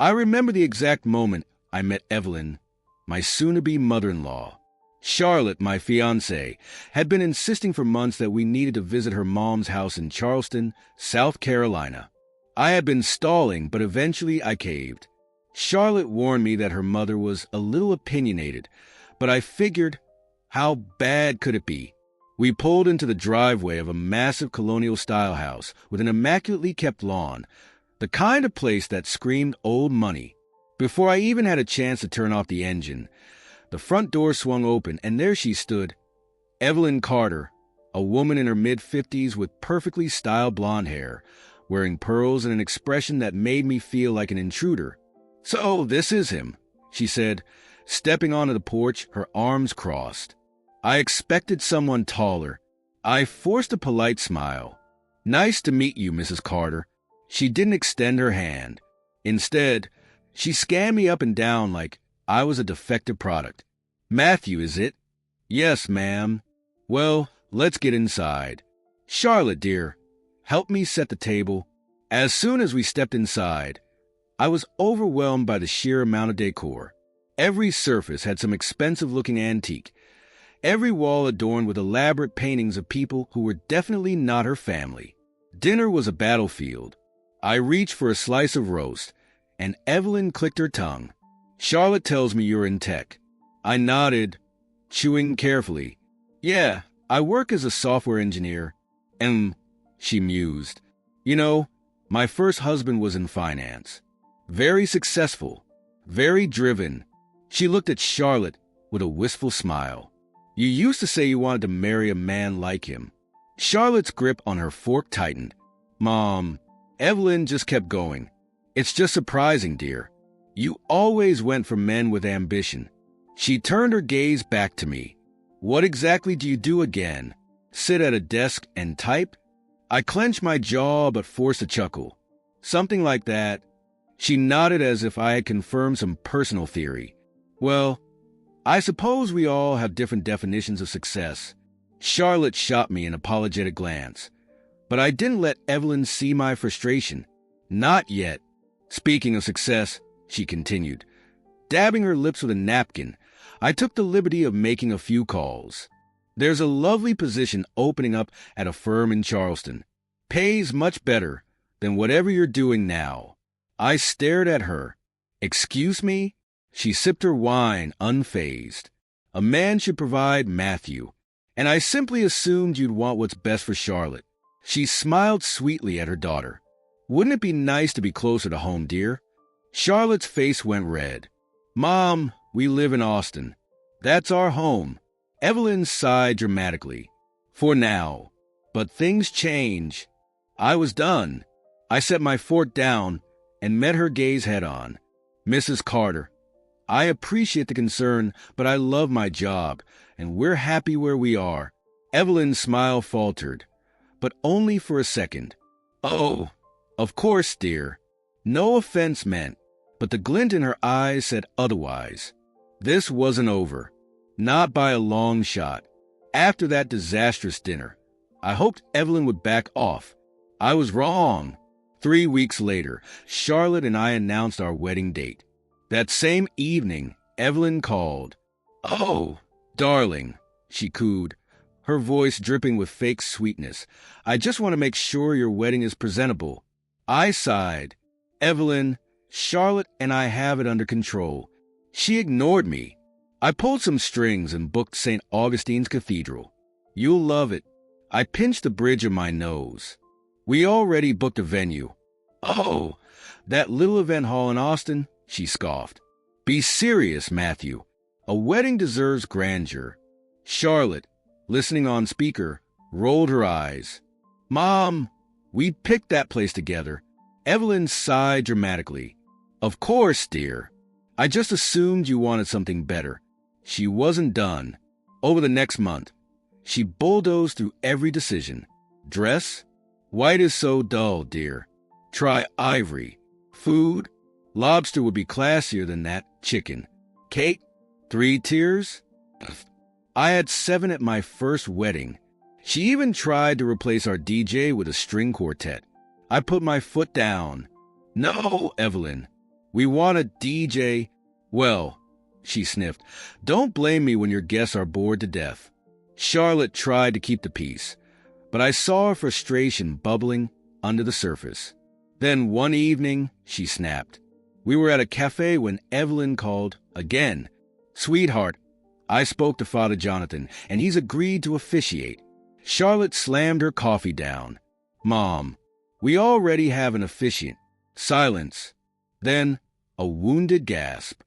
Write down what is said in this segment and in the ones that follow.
I remember the exact moment I met Evelyn, my soon-to-be mother-in-law. Charlotte, my fiancée, had been insisting for months that we needed to visit her mom's house in Charleston, South Carolina. I had been stalling, but eventually I caved. Charlotte warned me that her mother was a little opinionated, but I figured, how bad could it be? We pulled into the driveway of a massive colonial-style house with an immaculately kept lawn, the kind of place that screamed old money. Before I even had a chance to turn off the engine, the front door swung open, and there she stood, Evelyn Carter, a woman in her mid-50s with perfectly styled blonde hair, wearing pearls and an expression that made me feel like an intruder. "So this is him," she said, stepping onto the porch, her arms crossed. I expected someone taller. I forced a polite smile. "Nice to meet you, Mrs. Carter." She didn't extend her hand. Instead, she scanned me up and down like I was a defective product. "Matthew, is it?" "Yes, ma'am." "Well, let's get inside." "Charlotte, dear, help me set the table." As soon as we stepped inside, I was overwhelmed by the sheer amount of decor. Every surface had some expensive-looking antique, every wall adorned with elaborate paintings of people who were definitely not her family. Dinner was a battlefield. I reached for a slice of roast, and Evelyn clicked her tongue. "Charlotte tells me you're in tech." I nodded, chewing carefully. "Yeah, I work as a software engineer." She mused. "You know, my first husband was in finance. Very successful, very driven." She looked at Charlotte with a wistful smile. "You used to say you wanted to marry a man like him." Charlotte's grip on her fork tightened. "Mom," Evelyn just kept going. "It's just surprising, dear. You always went for men with ambition." She turned her gaze back to me. "What exactly do you do again? Sit at a desk and type?" I clenched my jaw but forced a chuckle. "Something like that." She nodded as if I had confirmed some personal theory. "Well, I suppose we all have different definitions of success." Charlotte shot me an apologetic glance. But I didn't let Evelyn see my frustration. "Not yet. Speaking of success," she continued, dabbing her lips with a napkin, I took the liberty of making a few calls. "There's a lovely position opening up at a firm in Charleston. Pays much better than whatever you're doing now." I stared at her. "Excuse me?" She sipped her wine, unfazed. "A man should provide, Matthew, and I simply assumed you'd want what's best for Charlotte." She smiled sweetly at her daughter. "Wouldn't it be nice to be closer to home, dear?" Charlotte's face went red. "Mom, we live in Austin. That's our home." Evelyn sighed dramatically. "For now. But things change." I was done. I set my fork down and met her gaze head-on. "Mrs. Carter, I appreciate the concern, but I love my job, and we're happy where we are." Evelyn's smile faltered, but only for a second. "Oh, of course, dear." No offense meant, but the glint in her eyes said otherwise. This wasn't over. Not by a long shot. After that disastrous dinner, I hoped Evelyn would back off. I was wrong. 3 weeks later, Charlotte and I announced our wedding date. That same evening, Evelyn called. "Oh, darling," she cooed, her voice dripping with fake sweetness. "I just want to make sure your wedding is presentable." I sighed. "Evelyn, Charlotte and I have it under control." She ignored me. I pulled some strings and booked St. Augustine's Cathedral. "You'll love it." I pinched the bridge of my nose. "We already booked a venue." "Oh, that little event hall in Austin?" she scoffed. "Be serious, Matthew. A wedding deserves grandeur." Charlotte, listening on speaker, rolled her eyes. "Mom, we picked that place together." Evelyn sighed dramatically. "Of course, dear. I just assumed you wanted something better." She wasn't done. Over the next month, she bulldozed through every decision. "Dress? White is so dull, dear. Try ivory. Food? Lobster would be classier than that. Chicken. Cake? 3 tiers?" I had 7 at my first wedding. She even tried to replace our DJ with a string quartet. I put my foot down. "No, Evelyn. We want a DJ. Well, she sniffed. Don't blame me when your guests are bored to death. Charlotte tried to keep the peace, but I saw her frustration bubbling under the surface. Then one evening, she snapped. We were at a cafe when Evelyn called again. Sweetheart, I spoke to Father Jonathan, and he's agreed to officiate. Charlotte slammed her coffee down. Mom, we already have an officiant. Silence. Then a wounded gasp.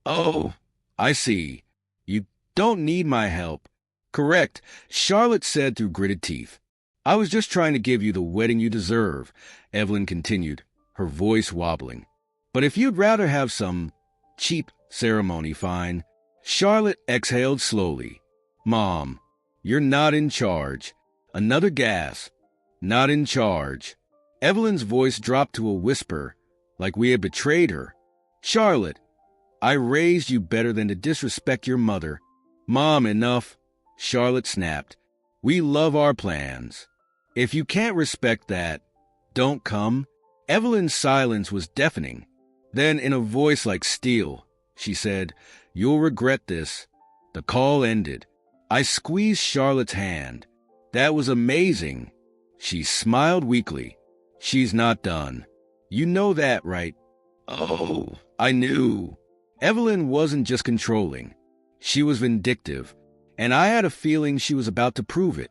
Oh, I see. You don't need my help. Correct, Charlotte said through gritted teeth. I was just trying to give you the wedding you deserve, Evelyn continued, her voice wobbling. But if you'd rather have some cheap ceremony, fine. Charlotte exhaled slowly. Mom, you're not in charge. Another gasp. Not in charge. Evelyn's voice dropped to a whisper, like we had betrayed her. Charlotte, I raised you better than to disrespect your mother. Mom, enough. Charlotte snapped. We love our plans. If you can't respect that, don't come. Evelyn's silence was deafening. Then, in a voice like steel, she said, You'll regret this. The call ended. I squeezed Charlotte's hand. That was amazing. She smiled weakly. She's not done. You know that, right? Oh, I knew. Evelyn wasn't just controlling. She was vindictive, and I had a feeling she was about to prove it.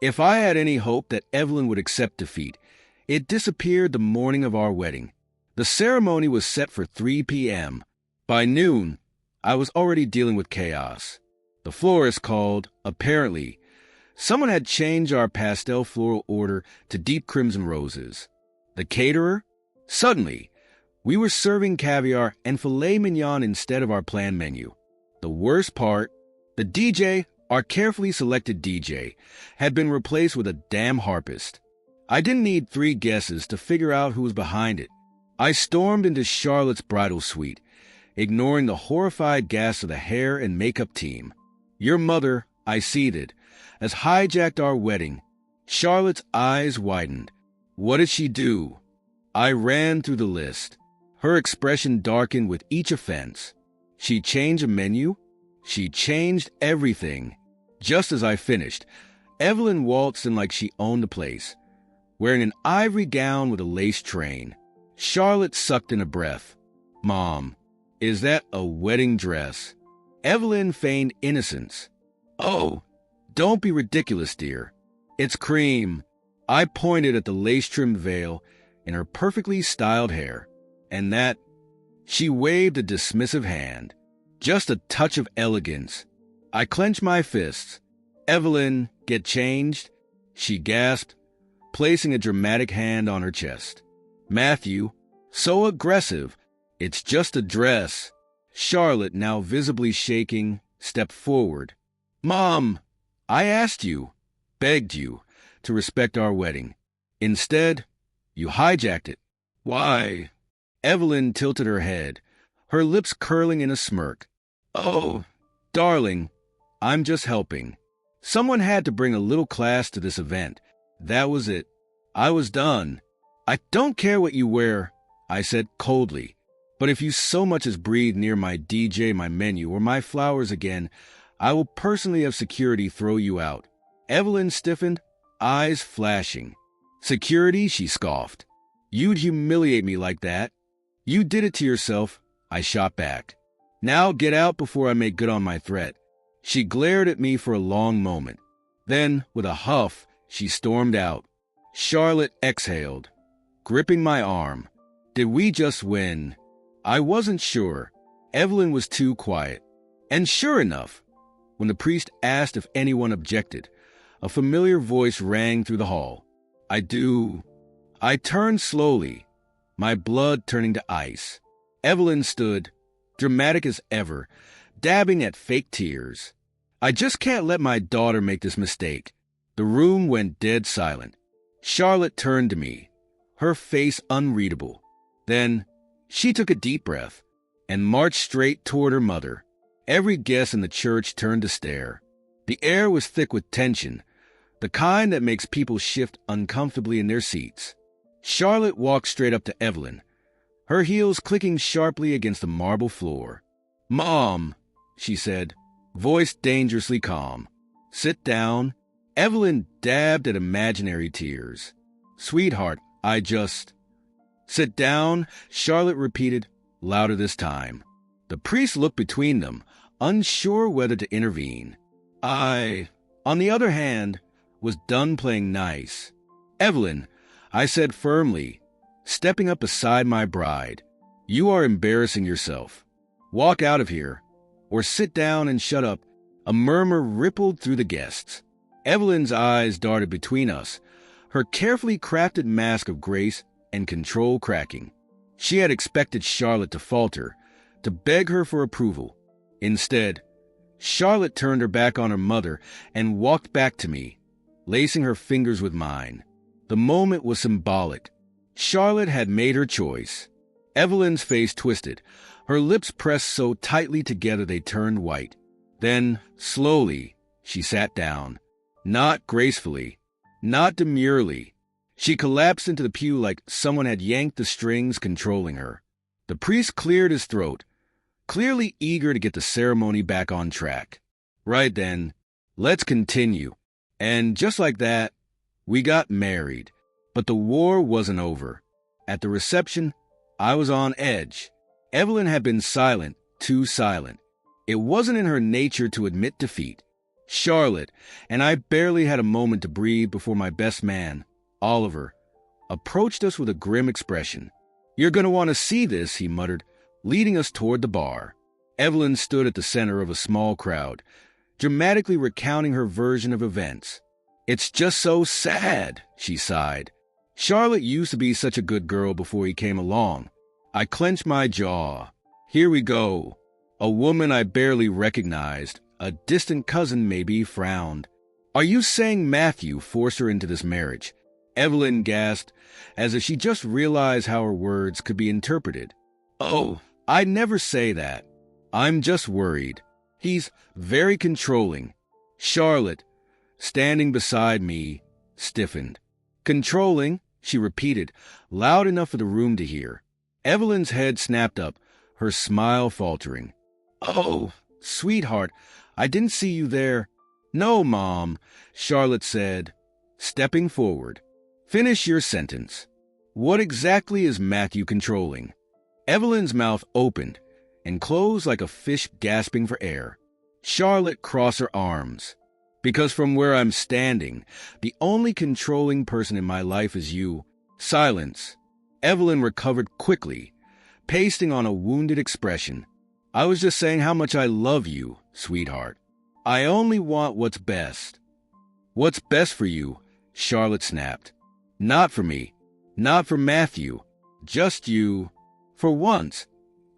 If I had any hope that Evelyn would accept defeat, it disappeared the morning of our wedding. The ceremony was set for 3 p.m. By noon, I was already dealing with chaos. The florist called, apparently. Someone had changed our pastel floral order to deep crimson roses. The caterer? Suddenly, we were serving caviar and filet mignon instead of our planned menu. The worst part, the DJ, our carefully selected DJ, had been replaced with a damn harpist. I didn't need 3 guesses to figure out who was behind it. I stormed into Charlotte's bridal suite, ignoring the horrified gasps of the hair and makeup team. Your mother, I seethed, has hijacked our wedding. Charlotte's eyes widened. What did she do? I ran through the list. Her expression darkened with each offense. She changed a menu. She changed everything. Just as I finished, Evelyn waltzed in like she owned the place, wearing an ivory gown with a lace train. Charlotte sucked in a breath. Mom, is that a wedding dress? Evelyn feigned innocence. Oh, don't be ridiculous, dear. It's cream. I pointed at the lace-trimmed veil in her perfectly styled hair. And that, she waved a dismissive hand. Just a touch of elegance. I clenched my fists. Evelyn, get changed? She gasped, placing a dramatic hand on her chest. Matthew, so aggressive. It's just a dress. Charlotte, now visibly shaking, stepped forward. Mom, I asked you, begged you, to respect our wedding. Instead, you hijacked it. Why? Evelyn tilted her head, her lips curling in a smirk. Oh, darling, I'm just helping. Someone had to bring a little class to this event. That was it. I was done. I don't care what you wear, I said coldly. But if you so much as breathe near my DJ, my menu, or my flowers again, I will personally have security throw you out. Evelyn stiffened, eyes flashing. Security, she scoffed. You'd humiliate me like that. You did it to yourself, I shot back. Now get out before I make good on my threat. She glared at me for a long moment. Then, with a huff, she stormed out. Charlotte exhaled, gripping my arm. Did we just win? I wasn't sure. Evelyn was too quiet. And sure enough, when the priest asked if anyone objected, a familiar voice rang through the hall. I do. I turned slowly, my blood turning to ice. Evelyn stood, dramatic as ever, dabbing at fake tears. I just can't let my daughter make this mistake. The room went dead silent. Charlotte turned to me, her face unreadable. Then she took a deep breath and marched straight toward her mother. Every guest in the church turned to stare. The air was thick with tension, the kind that makes people shift uncomfortably in their seats. Charlotte walked straight up to Evelyn, her heels clicking sharply against the marble floor. "Mom," she said, voice dangerously calm. "Sit down." Evelyn dabbed at imaginary tears. "Sweetheart, I just—" "Sit down," Charlotte repeated, louder this time. The priest looked between them, unsure whether to intervene. I, on the other hand, was done playing nice. "Evelyn," I said firmly, stepping up beside my bride, "you are embarrassing yourself. Walk out of here, or sit down and shut up." A murmur rippled through the guests. Evelyn's eyes darted between us, her carefully crafted mask of grace and control cracking. She had expected Charlotte to falter, to beg her for approval. Instead, Charlotte turned her back on her mother and walked back to me, lacing her fingers with mine. The moment was symbolic. Charlotte had made her choice. Evelyn's face twisted, her lips pressed so tightly together they turned white. Then, slowly, she sat down. Not gracefully, not demurely. She collapsed into the pew like someone had yanked the strings controlling her. The priest cleared his throat, clearly eager to get the ceremony back on track. "Right then, let's continue." And just like that, we got married. But the war wasn't over. At the reception, I was on edge. Evelyn had been silent, too silent. It wasn't in her nature to admit defeat. Charlotte and I barely had a moment to breathe before my best man, Oliver, approached us with a grim expression. "You're going to want to see this," he muttered, leading us toward the bar. Evelyn stood at the center of a small crowd, dramatically recounting her version of events. "It's just so sad," she sighed. "Charlotte used to be such a good girl before he came along." I clenched my jaw. Here we go. A woman I barely recognized, a distant cousin maybe, frowned. "Are you saying Matthew forced her into this marriage?" Evelyn gasped, as if she just realized how her words could be interpreted. "Oh, I'd never say that. I'm just worried. He's very controlling." Charlotte, standing beside me, stiffened. "Controlling?" she repeated, loud enough for the room to hear. Evelyn's head snapped up, her smile faltering. "Oh, sweetheart, I didn't see you there." "No, Mom," Charlotte said, stepping forward. "Finish your sentence. What exactly is Matthew controlling?" Evelyn's mouth opened and closed like a fish gasping for air. Charlotte crossed her arms. "Because from where I'm standing, the only controlling person in my life is you." Silence. Evelyn recovered quickly, pasting on a wounded expression. "I was just saying how much I love you, sweetheart. I only want what's best." "What's best for you?" Charlotte snapped. "Not for me. Not for Matthew. Just you." For once,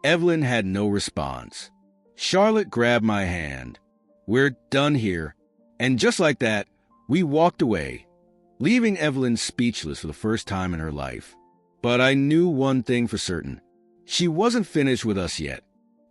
Evelyn had no response. Charlotte grabbed my hand. "We're done here." And just like that, we walked away, leaving Evelyn speechless for the first time in her life. But I knew one thing for certain. She wasn't finished with us yet.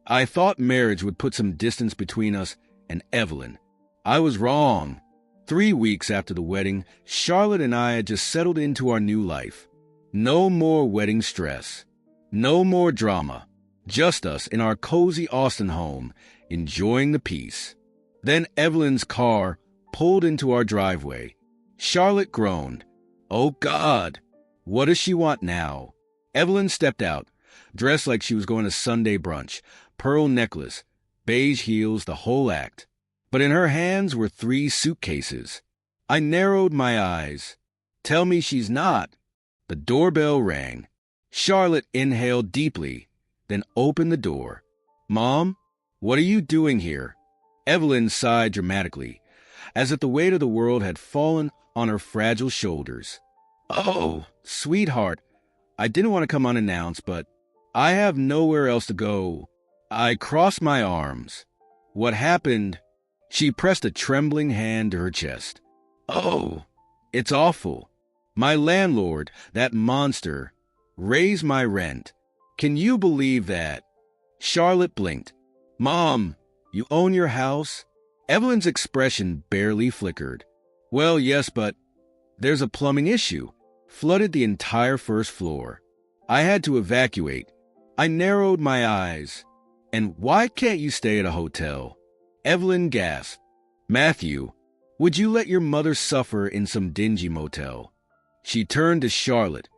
I thought marriage would put some distance between us and Evelyn. I was wrong. 3 weeks after the wedding, Charlotte and I had just settled into our new life. No more wedding stress. No more drama. Just us in our cozy Austin home, enjoying the peace. Then Evelyn's car pulled into our driveway. Charlotte groaned. "Oh, God, what does she want now?" Evelyn stepped out, dressed like she was going to Sunday brunch, pearl necklace, beige heels, the whole act. But in her hands were 3 suitcases. I narrowed my eyes. Tell me she's not. The doorbell rang. Charlotte inhaled deeply, then opened the door. "Mom, what are you doing here?" Evelyn sighed dramatically, as if the weight of the world had fallen on her fragile shoulders. "Oh, sweetheart, I didn't want to come unannounced, but I have nowhere else to go." I crossed my arms. "What happened?" She pressed a trembling hand to her chest. "Oh, it's awful. My landlord, that monster, raised my rent. Can you believe that?" Charlotte blinked. "Mom, you own your house?" Evelyn's expression barely flickered. "Well, yes, but there's a plumbing issue. Flooded the entire first floor." I had to evacuate. I narrowed my eyes. And why can't you stay at a hotel? Evelyn gasped. Matthew, would you let your mother suffer in some dingy motel? She turned to Charlotte,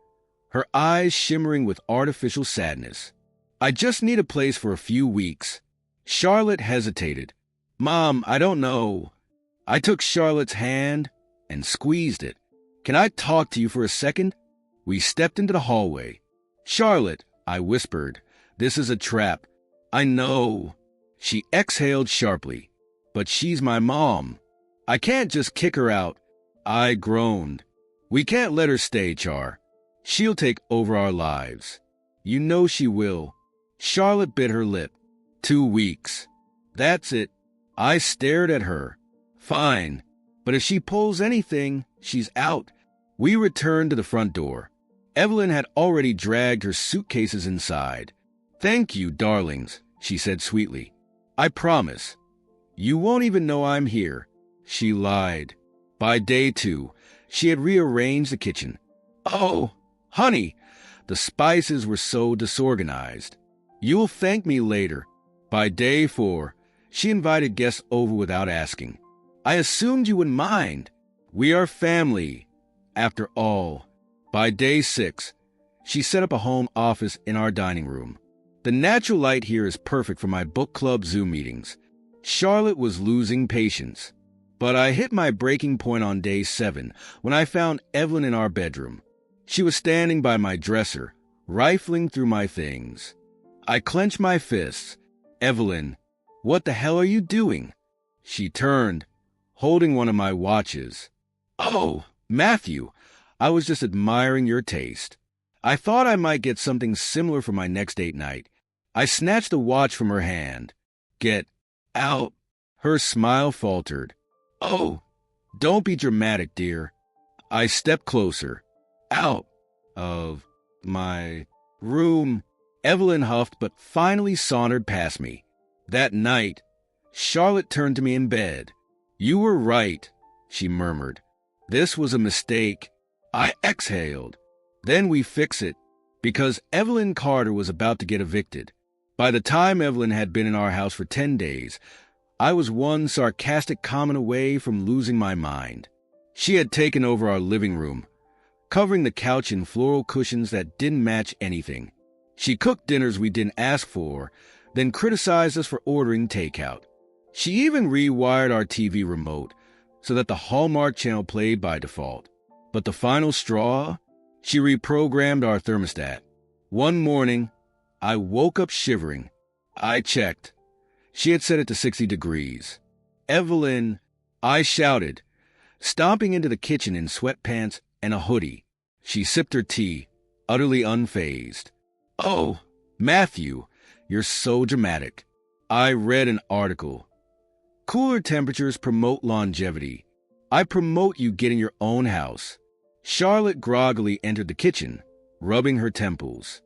her eyes shimmering with artificial sadness. I just need a place for a few weeks. Charlotte hesitated. Mom, I don't know. I took Charlotte's hand and squeezed it. Can I talk to you for a second? We stepped into the hallway. Charlotte, I whispered, this is a trap. I know. She exhaled sharply. But she's my mom. I can't just kick her out. I groaned. We can't let her stay, Char. She'll take over our lives. You know she will. Charlotte bit her lip. 2 weeks. That's it. I stared at her. Fine. But if she pulls anything, she's out. We returned to the front door. Evelyn had already dragged her suitcases inside. Thank you, darlings, she said sweetly. I promise. You won't even know I'm here. She lied. By day 2, she had rearranged the kitchen. Oh, honey, the spices were so disorganized. You'll thank me later. By day 4, she invited guests over without asking. I assumed you wouldn't mind. We are family, after all. By day 6, she set up a home office in our dining room. The natural light here is perfect for my book club Zoom meetings. Charlotte was losing patience. But I hit my breaking point on day 7 when I found Evelyn in our bedroom. She was standing by my dresser, rifling through my things. I clenched my fists. Evelyn, what the hell are you doing? She turned, holding one of my watches. Oh, Matthew, I was just admiring your taste. I thought I might get something similar for my next date night. I snatched the watch from her hand. Get out. Her smile faltered. Oh, don't be dramatic, dear. I stepped closer. Out of my room. Evelyn huffed but finally sauntered past me. That night, Charlotte turned to me in bed. You were right, she murmured. This was a mistake. I exhaled. Then we fix it, because Evelyn Carter was about to get evicted. By the time Evelyn had been in our house for 10 days, I was one sarcastic comment away from losing my mind. She had taken over our living room, covering the couch in floral cushions that didn't match anything. She cooked dinners we didn't ask for, then criticized us for ordering takeout. She even rewired our TV remote so that the Hallmark channel played by default. But the final straw? She reprogrammed our thermostat. One morning, I woke up shivering. I checked. She had set it to 60 degrees. Evelyn, I shouted, stomping into the kitchen in sweatpants and a hoodie. She sipped her tea, utterly unfazed. Oh, Matthew, you're so dramatic. I read an article. Cooler temperatures promote longevity. I promote you getting your own house. Charlotte groggily entered the kitchen, rubbing her temples.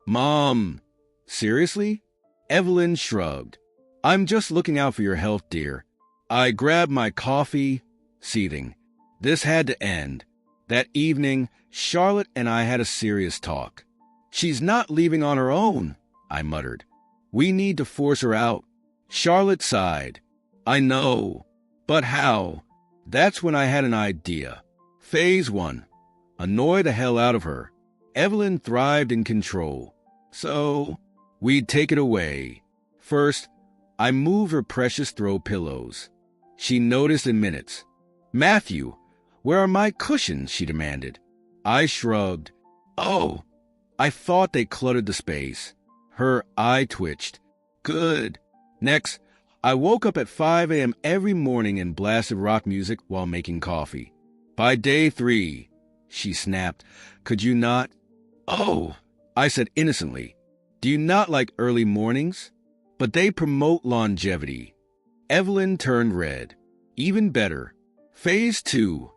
Mom, seriously? Evelyn shrugged. I'm just looking out for your health, dear. I grabbed my coffee, seething. This had to end. That evening, Charlotte and I had a serious talk. She's not leaving on her own, I muttered. We need to force her out. Charlotte sighed. I know, but how? That's when I had an idea. Phase 1. Annoy the hell out of her. Evelyn thrived in control. So, we'd take it away. First, I moved her precious throw pillows. She noticed in minutes. Matthew, where are my cushions? She demanded. I shrugged. Oh, I thought they cluttered the space. Her eye twitched. Good. Next, I woke up at 5 a.m. every morning and blasted rock music while making coffee. By day 3, she snapped, could you not? Oh, I said innocently. Do you not like early mornings? But they promote longevity. Evelyn turned red. Even better. Phase 2.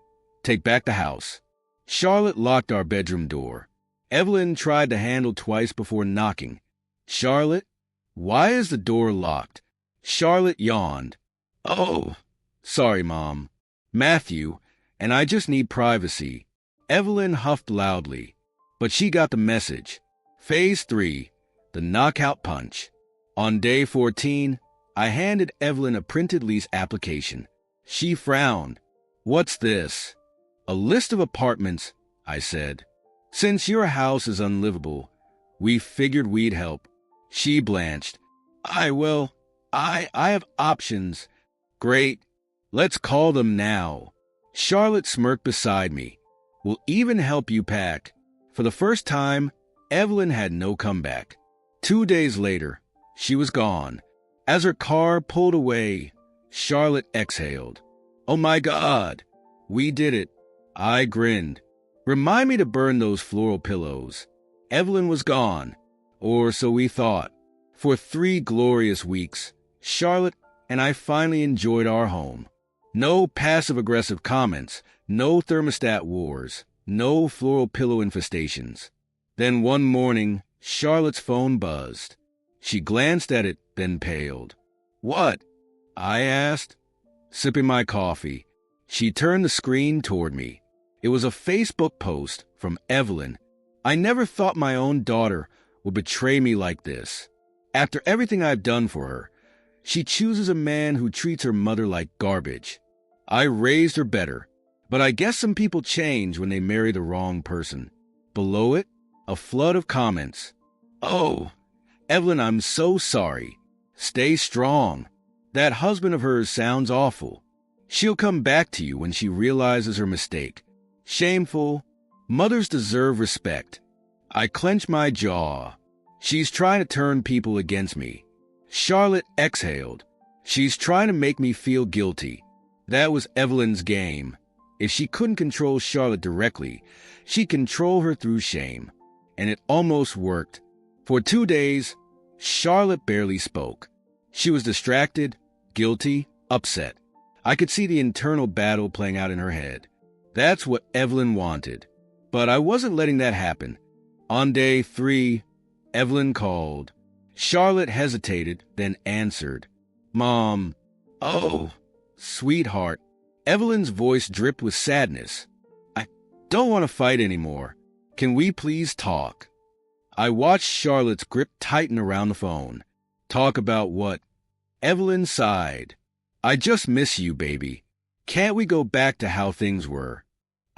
Take back the house. Charlotte locked our bedroom door. Evelyn tried the handle twice before knocking. Charlotte, why is the door locked? Charlotte yawned. Oh, sorry, Mom. Matthew, and I just need privacy. Evelyn huffed loudly. But she got the message. Phase 3, the knockout punch. On day 14, I handed Evelyn a printed lease application. She frowned. "What's this?" "A list of apartments," I said. "Since your house is unlivable, we figured we'd help." She blanched. I have options." "Great. Let's call them now." Charlotte smirked beside me. "We'll even help you pack." For the first time, Evelyn had no comeback. 2 days later, she was gone. As her car pulled away, Charlotte exhaled. "Oh my God, we did it." I grinned. "Remind me to burn those floral pillows." Evelyn was gone, or so we thought. For 3 glorious weeks, Charlotte and I finally enjoyed our home. No passive-aggressive comments, no thermostat wars, no floral pillow infestations. Then one morning, Charlotte's phone buzzed. She glanced at it, then paled. "What?" I asked, sipping my coffee. She turned the screen toward me. It was a Facebook post from Evelyn. "I never thought my own daughter would betray me like this. After everything I've done for her, she chooses a man who treats her mother like garbage. I raised her better, but I guess some people change when they marry the wrong person." Below it, a flood of comments. "Oh, Evelyn, I'm so sorry. Stay strong. That husband of hers sounds awful. She'll come back to you when she realizes her mistake. Shameful. Mothers deserve respect." I clenched my jaw. She's trying to turn people against me. Charlotte exhaled. She's trying to make me feel guilty. That was Evelyn's game. If she couldn't control Charlotte directly, she'd control her through shame. And it almost worked. For 2 days, Charlotte barely spoke. She was distracted, guilty, upset. I could see the internal battle playing out in her head. That's what Evelyn wanted. But I wasn't letting that happen. On day 3, Evelyn called. Charlotte hesitated, then answered. "Mom." "Oh, sweetheart." Evelyn's voice dripped with sadness. "I don't want to fight anymore. Can we please talk?" I watched Charlotte's grip tighten around the phone. "Talk about what?" Evelyn sighed. "I just miss you, baby. Can't we go back to how things were?"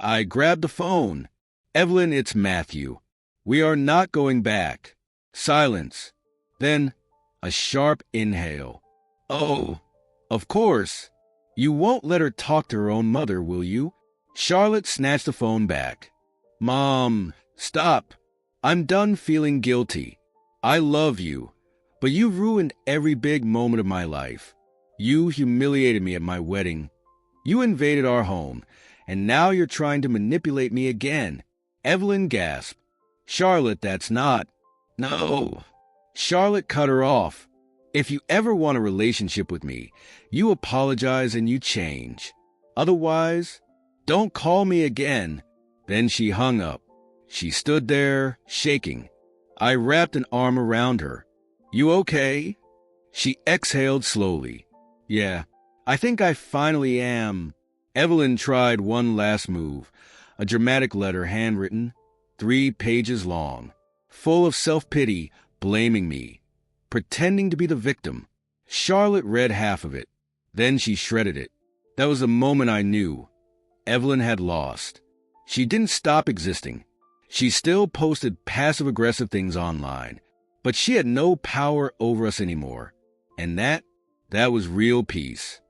I grabbed the phone. "Evelyn, it's Matthew. We are not going back." Silence. Then a sharp inhale. "Oh, of course. You won't let her talk to her own mother, will you?" Charlotte snatched the phone back. "Mom, stop. I'm done feeling guilty. I love you, but you ruined every big moment of my life. You humiliated me at my wedding. You invaded our home, and now you're trying to manipulate me again." Evelyn gasped. "Charlotte, that's not." "No." Charlotte cut her off. "If you ever want a relationship with me, you apologize and you change. Otherwise, don't call me again." Then she hung up. She stood there, shaking. I wrapped an arm around her. "You okay?" She exhaled slowly. "Yeah, I think I finally am." Evelyn tried one last move, a dramatic letter handwritten, 3 pages long, full of self-pity, blaming me, pretending to be the victim. Charlotte read half of it. Then she shredded it. That was the moment I knew. Evelyn had lost. She didn't stop existing. She still posted passive-aggressive things online, but she had no power over us anymore. And that was real peace.